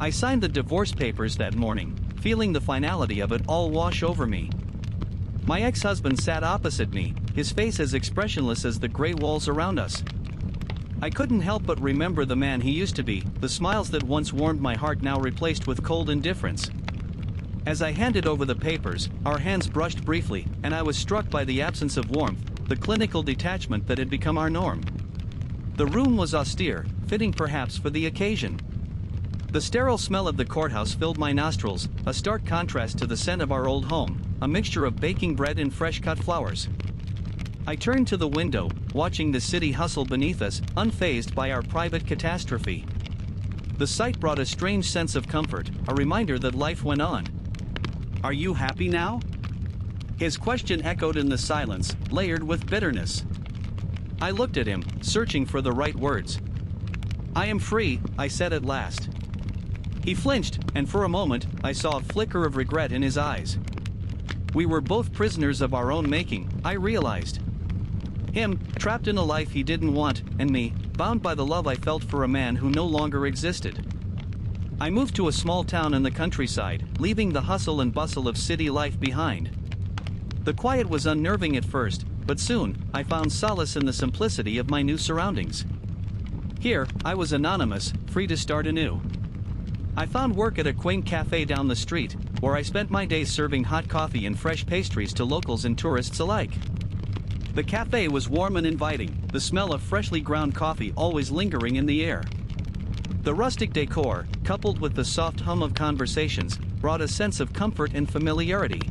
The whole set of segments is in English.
I signed the divorce papers that morning, feeling the finality of it all wash over me. My ex-husband sat opposite me, his face as expressionless as the gray walls around us. I couldn't help but remember the man he used to be, the smiles that once warmed my heart now replaced with cold indifference. As I handed over the papers, our hands brushed briefly, and I was struck by the absence of warmth, the clinical detachment that had become our norm. The room was austere, fitting perhaps for the occasion. The sterile smell of the courthouse filled my nostrils, a stark contrast to the scent of our old home, a mixture of baking bread and fresh-cut flowers. I turned to the window, watching the city hustle beneath us, unfazed by our private catastrophe. The sight brought a strange sense of comfort, a reminder that life went on. "Are you happy now?" His question echoed in the silence, layered with bitterness. I looked at him, searching for the right words. "I am free," I said at last. He flinched, and for a moment, I saw a flicker of regret in his eyes. We were both prisoners of our own making, I realized. Him, trapped in a life he didn't want, and me, bound by the love I felt for a man who no longer existed. I moved to a small town in the countryside, leaving the hustle and bustle of city life behind. The quiet was unnerving at first, but soon, I found solace in the simplicity of my new surroundings. Here, I was anonymous, free to start anew. I found work at a quaint café down the street, where I spent my days serving hot coffee and fresh pastries to locals and tourists alike. The café was warm and inviting, the smell of freshly ground coffee always lingering in the air. The rustic decor, coupled with the soft hum of conversations, brought a sense of comfort and familiarity.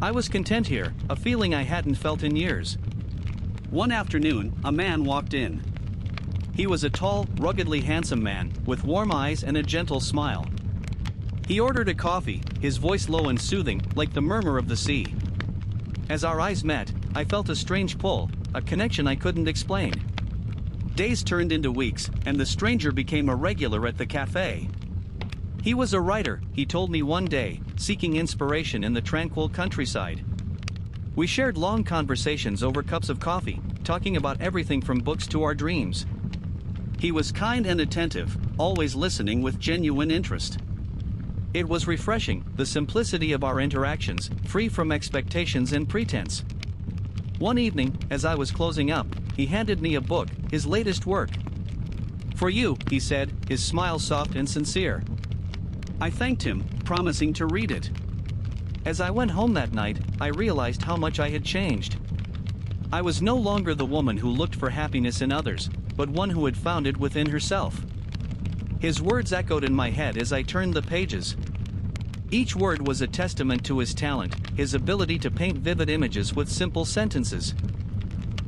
I was content here, a feeling I hadn't felt in years. One afternoon, a man walked in. He was a tall, ruggedly handsome man, with warm eyes and a gentle smile. He ordered a coffee, his voice low and soothing, like the murmur of the sea. As our eyes met, I felt a strange pull, a connection I couldn't explain. Days turned into weeks, and the stranger became a regular at the cafe. He was a writer, he told me one day, seeking inspiration in the tranquil countryside. We shared long conversations over cups of coffee, talking about everything from books to our dreams. He was kind and attentive, always listening with genuine interest. It was refreshing, the simplicity of our interactions, free from expectations and pretense. One evening, as I was closing up, he handed me a book, his latest work. "For you," he said, his smile soft and sincere. I thanked him, promising to read it. As I went home that night, I realized how much I had changed. I was no longer the woman who looked for happiness in others, but one who had found it within herself. His words echoed in my head as I turned the pages. Each word was a testament to his talent, his ability to paint vivid images with simple sentences.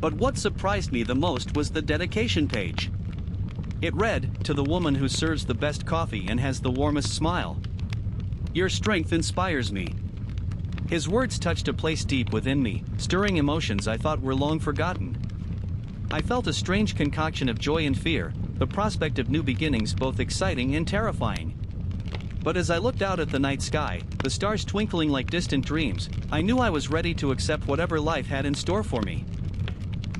But what surprised me the most was the dedication page. It read, "To the woman who serves the best coffee and has the warmest smile. Your strength inspires me." His words touched a place deep within me, stirring emotions I thought were long forgotten. I felt a strange concoction of joy and fear, the prospect of new beginnings both exciting and terrifying. But as I looked out at the night sky, the stars twinkling like distant dreams, I knew I was ready to accept whatever life had in store for me.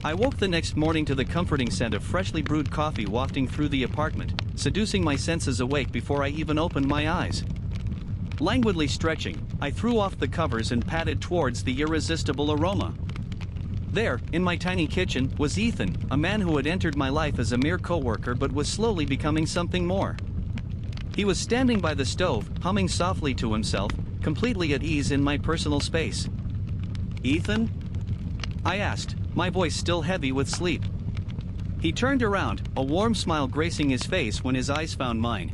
I woke the next morning to the comforting scent of freshly brewed coffee wafting through the apartment, seducing my senses awake before I even opened my eyes. Languidly stretching, I threw off the covers and padded towards the irresistible aroma. There, in my tiny kitchen, was Ethan, a man who had entered my life as a mere coworker but was slowly becoming something more. He was standing by the stove, humming softly to himself, completely at ease in my personal space. "Ethan?" I asked, my voice still heavy with sleep. He turned around, a warm smile gracing his face when his eyes found mine.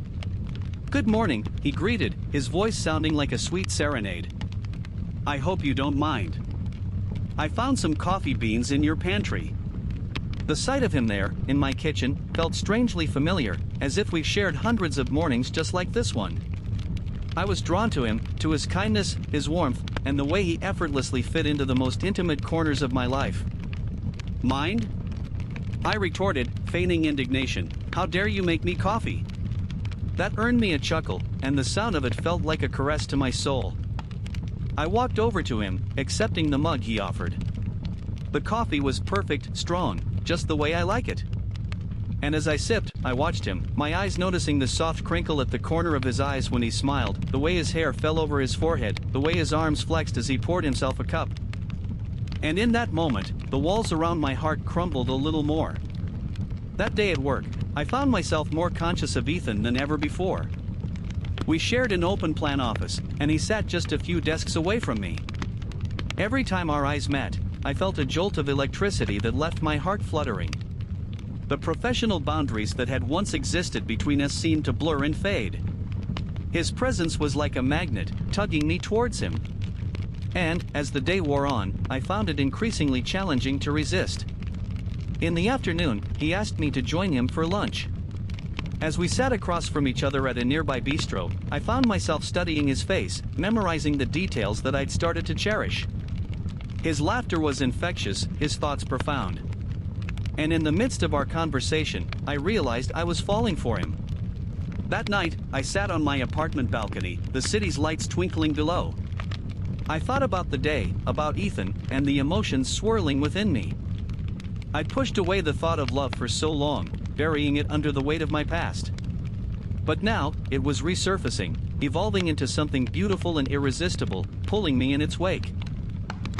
"Good morning," he greeted, his voice sounding like a sweet serenade. "I hope you don't mind. I found some coffee beans in your pantry." The sight of him there, in my kitchen, felt strangely familiar, as if we shared hundreds of mornings just like this one. I was drawn to him, to his kindness, his warmth, and the way he effortlessly fit into the most intimate corners of my life. "Mind?" I retorted, feigning indignation. "How dare you make me coffee?" That earned me a chuckle, and the sound of it felt like a caress to my soul. I walked over to him, accepting the mug he offered. The coffee was perfect, strong, just the way I like it. And as I sipped, I watched him, my eyes noticing the soft crinkle at the corner of his eyes when he smiled, the way his hair fell over his forehead, the way his arms flexed as he poured himself a cup. And in that moment, the walls around my heart crumbled a little more. That day at work, I found myself more conscious of Ethan than ever before. We shared an open-plan office, and he sat just a few desks away from me. Every time our eyes met, I felt a jolt of electricity that left my heart fluttering. The professional boundaries that had once existed between us seemed to blur and fade. His presence was like a magnet, tugging me towards him. And, as the day wore on, I found it increasingly challenging to resist. In the afternoon, he asked me to join him for lunch. As we sat across from each other at a nearby bistro, I found myself studying his face, memorizing the details that I'd started to cherish. His laughter was infectious, his thoughts profound. And in the midst of our conversation, I realized I was falling for him. That night, I sat on my apartment balcony, the city's lights twinkling below. I thought about the day, about Ethan, and the emotions swirling within me. I'd pushed away the thought of love for so long, burying it under the weight of my past. But now, it was resurfacing, evolving into something beautiful and irresistible, pulling me in its wake.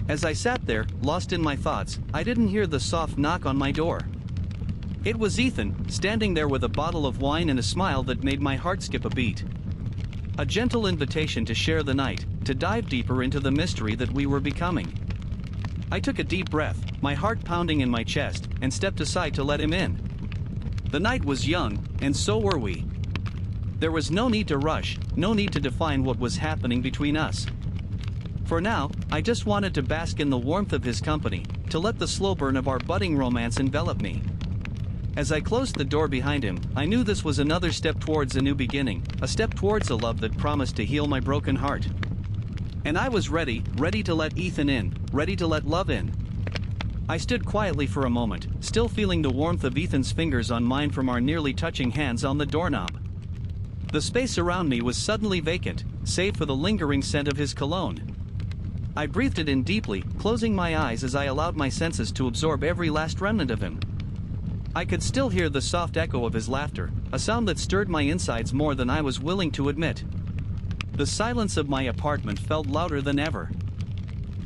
As I sat there, lost in my thoughts, I didn't hear the soft knock on my door. It was Ethan, standing there with a bottle of wine and a smile that made my heart skip a beat. A gentle invitation to share the night, to dive deeper into the mystery that we were becoming. I took a deep breath, my heart pounding in my chest, and stepped aside to let him in. The night was young, and so were we. There was no need to rush, no need to define what was happening between us. For now, I just wanted to bask in the warmth of his company, to let the slow burn of our budding romance envelop me. As I closed the door behind him, I knew this was another step towards a new beginning, a step towards a love that promised to heal my broken heart. And I was ready to let Ethan in, ready to let love in. I stood quietly for a moment, still feeling the warmth of Ethan's fingers on mine from our nearly touching hands on the doorknob. The space around me was suddenly vacant, save for the lingering scent of his cologne. I breathed it in deeply, closing my eyes as I allowed my senses to absorb every last remnant of him. I could still hear the soft echo of his laughter, a sound that stirred my insides more than I was willing to admit. The silence of my apartment felt louder than ever.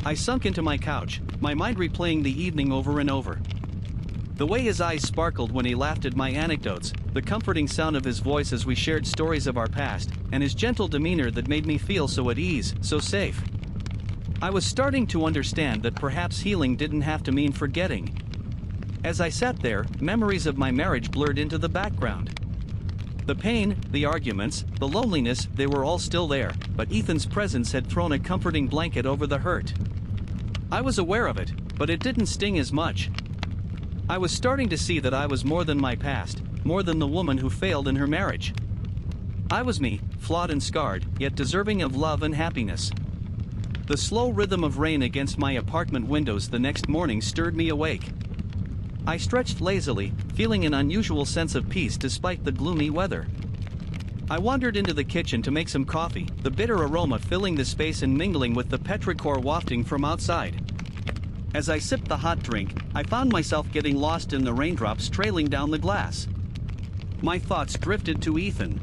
I sunk into my couch, my mind replaying the evening over and over. The way his eyes sparkled when he laughed at my anecdotes, the comforting sound of his voice as we shared stories of our past, and his gentle demeanor that made me feel so at ease, so safe. I was starting to understand that perhaps healing didn't have to mean forgetting. As I sat there, memories of my marriage blurred into the background. The pain, the arguments, the loneliness, they were all still there, but Ethan's presence had thrown a comforting blanket over the hurt. I was aware of it, but it didn't sting as much. I was starting to see that I was more than my past, more than the woman who failed in her marriage. I was me, flawed and scarred, yet deserving of love and happiness. The slow rhythm of rain against my apartment windows the next morning stirred me awake. I stretched lazily, feeling an unusual sense of peace despite the gloomy weather. I wandered into the kitchen to make some coffee, the bitter aroma filling the space and mingling with the petrichor wafting from outside. As I sipped the hot drink, I found myself getting lost in the raindrops trailing down the glass. My thoughts drifted to Ethan.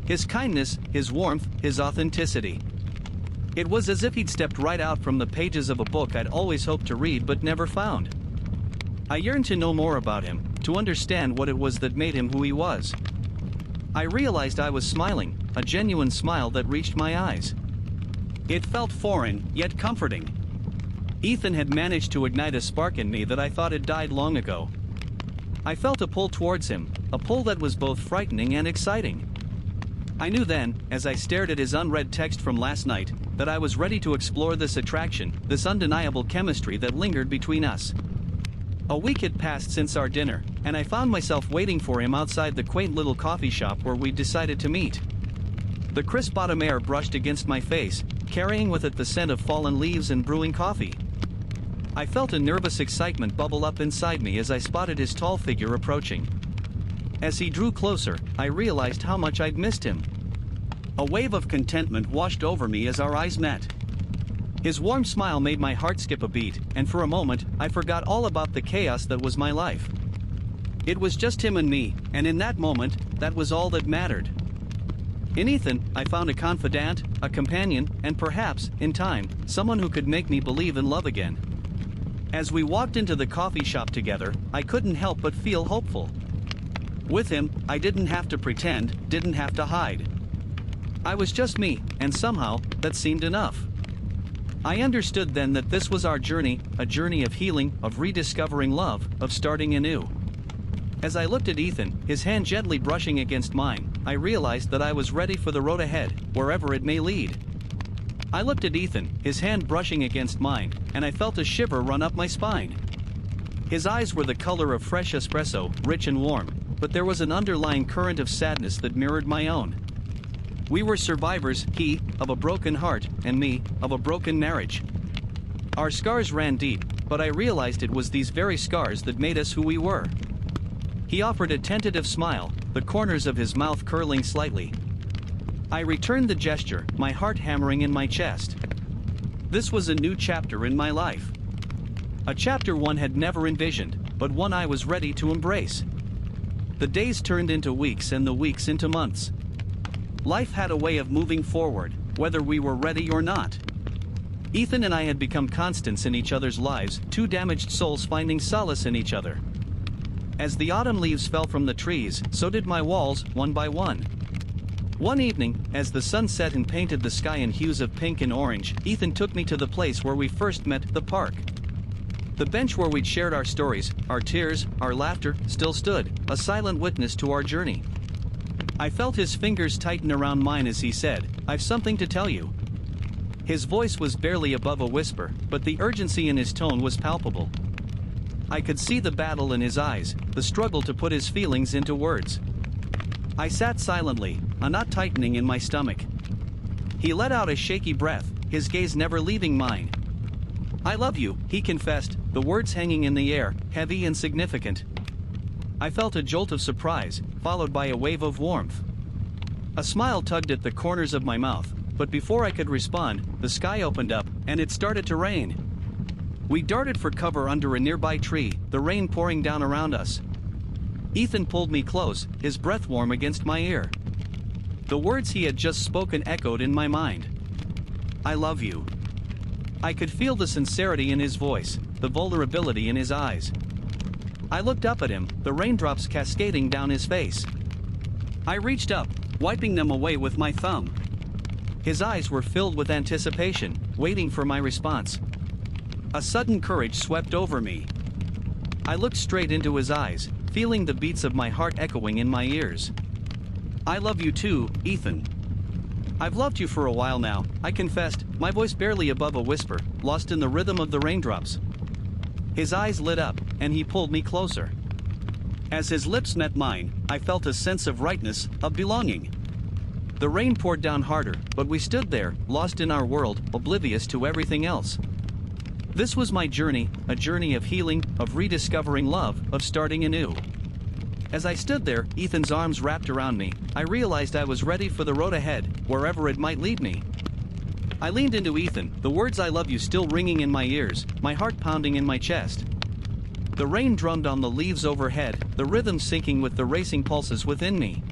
His kindness, his warmth, his authenticity. It was as if he'd stepped right out from the pages of a book I'd always hoped to read but never found. I yearned to know more about him, to understand what it was that made him who he was. I realized I was smiling, a genuine smile that reached my eyes. It felt foreign, yet comforting. Ethan had managed to ignite a spark in me that I thought had died long ago. I felt a pull towards him, a pull that was both frightening and exciting. I knew then, as I stared at his unread text from last night, that I was ready to explore this attraction, this undeniable chemistry that lingered between us. A week had passed since our dinner, and I found myself waiting for him outside the quaint little coffee shop where we'd decided to meet. The crisp autumn air brushed against my face, carrying with it the scent of fallen leaves and brewing coffee. I felt a nervous excitement bubble up inside me as I spotted his tall figure approaching. As he drew closer, I realized how much I'd missed him. A wave of contentment washed over me as our eyes met. His warm smile made my heart skip a beat, and for a moment, I forgot all about the chaos that was my life. It was just him and me, and in that moment, that was all that mattered. In Ethan, I found a confidant, a companion, and perhaps, in time, someone who could make me believe in love again. As we walked into the coffee shop together, I couldn't help but feel hopeful. With him, I didn't have to pretend, didn't have to hide. I was just me, and somehow, that seemed enough. I understood then that this was our journey, a journey of healing, of rediscovering love, of starting anew. As I looked at Ethan, his hand gently brushing against mine, I realized that I was ready for the road ahead, wherever it may lead. I looked at Ethan, his hand brushing against mine, and I felt a shiver run up my spine. His eyes were the color of fresh espresso, rich and warm, but there was an underlying current of sadness that mirrored my own. We were survivors, he, of a broken heart, and me, of a broken marriage. Our scars ran deep, but I realized it was these very scars that made us who we were. He offered a tentative smile, the corners of his mouth curling slightly. I returned the gesture, my heart hammering in my chest. This was a new chapter in my life. A chapter one had never envisioned, but one I was ready to embrace. The days turned into weeks and the weeks into months. Life had a way of moving forward, whether we were ready or not. Ethan and I had become constants in each other's lives, two damaged souls finding solace in each other. As the autumn leaves fell from the trees, so did my walls, one by one. One evening, as the sun set and painted the sky in hues of pink and orange, Ethan took me to the place where we first met, the park. The bench where we'd shared our stories, our tears, our laughter, still stood, a silent witness to our journey. I felt his fingers tighten around mine as he said, "I've something to tell you." His voice was barely above a whisper, but the urgency in his tone was palpable. I could see the battle in his eyes, the struggle to put his feelings into words. I sat silently, a knot tightening in my stomach. He let out a shaky breath, his gaze never leaving mine. "I love you," he confessed, the words hanging in the air, heavy and significant. I felt a jolt of surprise, followed by a wave of warmth. A smile tugged at the corners of my mouth, but before I could respond, the sky opened up, and it started to rain. We darted for cover under a nearby tree, the rain pouring down around us. Ethan pulled me close, his breath warm against my ear. The words he had just spoken echoed in my mind. "I love you." I could feel the sincerity in his voice, the vulnerability in his eyes. I looked up at him, the raindrops cascading down his face. I reached up, wiping them away with my thumb. His eyes were filled with anticipation, waiting for my response. A sudden courage swept over me. I looked straight into his eyes, feeling the beats of my heart echoing in my ears. "I love you too, Ethan." "I've loved you for a while now," I confessed, my voice barely above a whisper, lost in the rhythm of the raindrops. His eyes lit up, and he pulled me closer. As his lips met mine, I felt a sense of rightness, of belonging. The rain poured down harder, but we stood there, lost in our world, oblivious to everything else. This was my journey, a journey of healing, of rediscovering love, of starting anew. As I stood there, Ethan's arms wrapped around me, I realized I was ready for the road ahead, wherever it might lead me. I leaned into Ethan, the words "I love you" still ringing in my ears, my heart pounding in my chest. The rain drummed on the leaves overhead, the rhythm syncing with the racing pulses within me.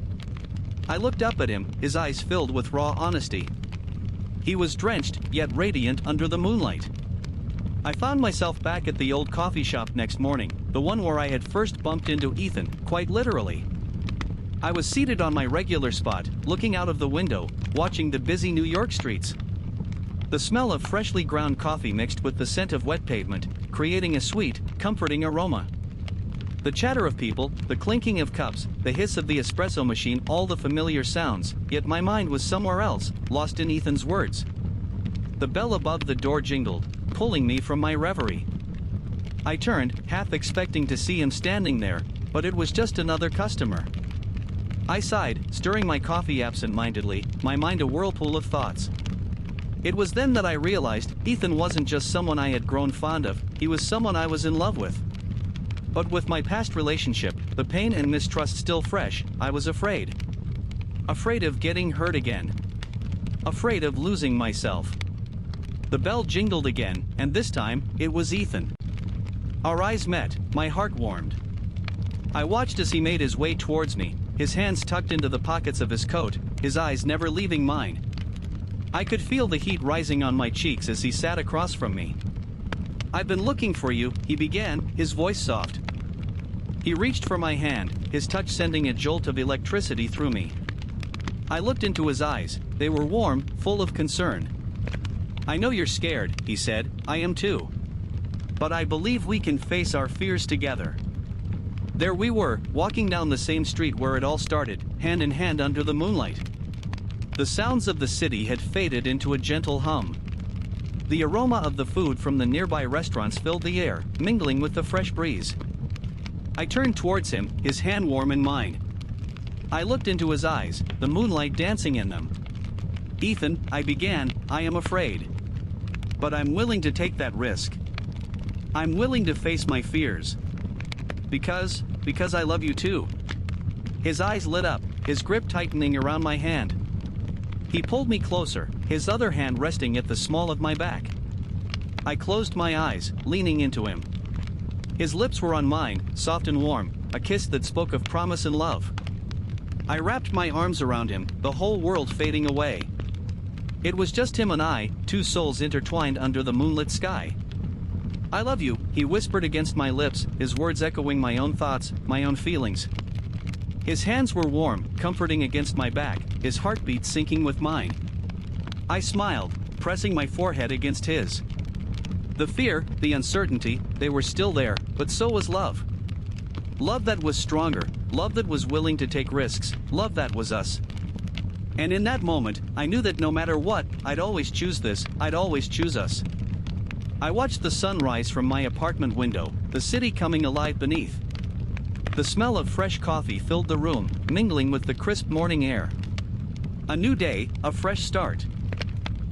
I looked up at him, his eyes filled with raw honesty. He was drenched, yet radiant under the moonlight. I found myself back at the old coffee shop next morning, the one where I had first bumped into Ethan, quite literally. I was seated on my regular spot, looking out of the window, watching the busy New York streets. The smell of freshly ground coffee mixed with the scent of wet pavement, creating a sweet, comforting aroma. The chatter of people, the clinking of cups, the hiss of the espresso machine, all the familiar sounds, yet my mind was somewhere else, lost in Ethan's words. The bell above the door jingled, pulling me from my reverie. I turned, half expecting to see him standing there, but it was just another customer. I sighed, stirring my coffee absent-mindedly, my mind a whirlpool of thoughts. It was then that I realized Ethan wasn't just someone I had grown fond of, he was someone I was in love with. But with my past relationship, the pain and mistrust still fresh, I was afraid. Afraid of getting hurt again. Afraid of losing myself. The bell jingled again, and this time, it was Ethan. Our eyes met, my heart warmed. I watched as he made his way towards me, his hands tucked into the pockets of his coat, his eyes never leaving mine. I could feel the heat rising on my cheeks as he sat across from me. "I've been looking for you," he began, his voice soft. He reached for my hand, his touch sending a jolt of electricity through me. I looked into his eyes, they were warm, full of concern. "I know you're scared," he said, "I am too. But I believe we can face our fears together." There we were, walking down the same street where it all started, hand in hand under the moonlight. The sounds of the city had faded into a gentle hum. The aroma of the food from the nearby restaurants filled the air, mingling with the fresh breeze. I turned towards him, his hand warm in mine. I looked into his eyes, the moonlight dancing in them. "Ethan," I began, "I am afraid. But I'm willing to take that risk. I'm willing to face my fears. Because I love you too." His eyes lit up, his grip tightening around my hand. He pulled me closer, his other hand resting at the small of my back. I closed my eyes, leaning into him. His lips were on mine, soft and warm, a kiss that spoke of promise and love. I wrapped my arms around him, the whole world fading away. It was just him and I, two souls intertwined under the moonlit sky. "I love you," he whispered against my lips, his words echoing my own thoughts, my own feelings. His hands were warm, comforting against my back, his heartbeat syncing with mine. I smiled, pressing my forehead against his. The fear, the uncertainty, they were still there, but so was love. Love that was stronger, love that was willing to take risks, love that was us. And in that moment, I knew that no matter what, I'd always choose this, I'd always choose us. I watched the sun rise from my apartment window, the city coming alive beneath. The smell of fresh coffee filled the room, mingling with the crisp morning air. A new day, a fresh start.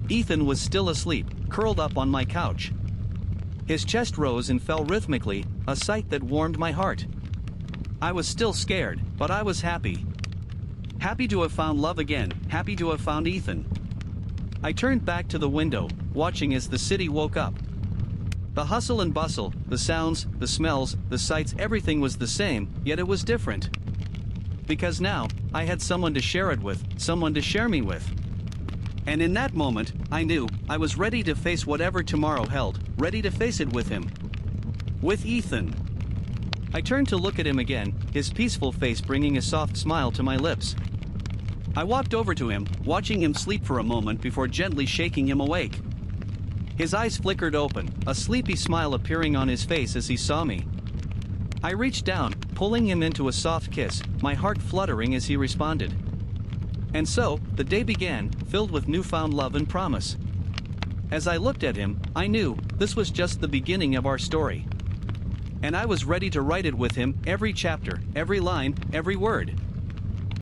Ethan was still asleep, curled up on my couch. His chest rose and fell rhythmically, a sight that warmed my heart. I was still scared, but I was happy. Happy to have found love again, happy to have found Ethan. I turned back to the window, watching as the city woke up. The hustle and bustle, the sounds, the smells, the sights, everything was the same, yet it was different. Because now, I had someone to share it with, someone to share me with. And in that moment, I knew, I was ready to face whatever tomorrow held, ready to face it with him. With Ethan. I turned to look at him again, his peaceful face bringing a soft smile to my lips. I walked over to him, watching him sleep for a moment before gently shaking him awake. His eyes flickered open, a sleepy smile appearing on his face as he saw me. I reached down, pulling him into a soft kiss, my heart fluttering as he responded. And so, the day began, filled with newfound love and promise. As I looked at him, I knew, this was just the beginning of our story. And I was ready to write it with him, every chapter, every line, every word.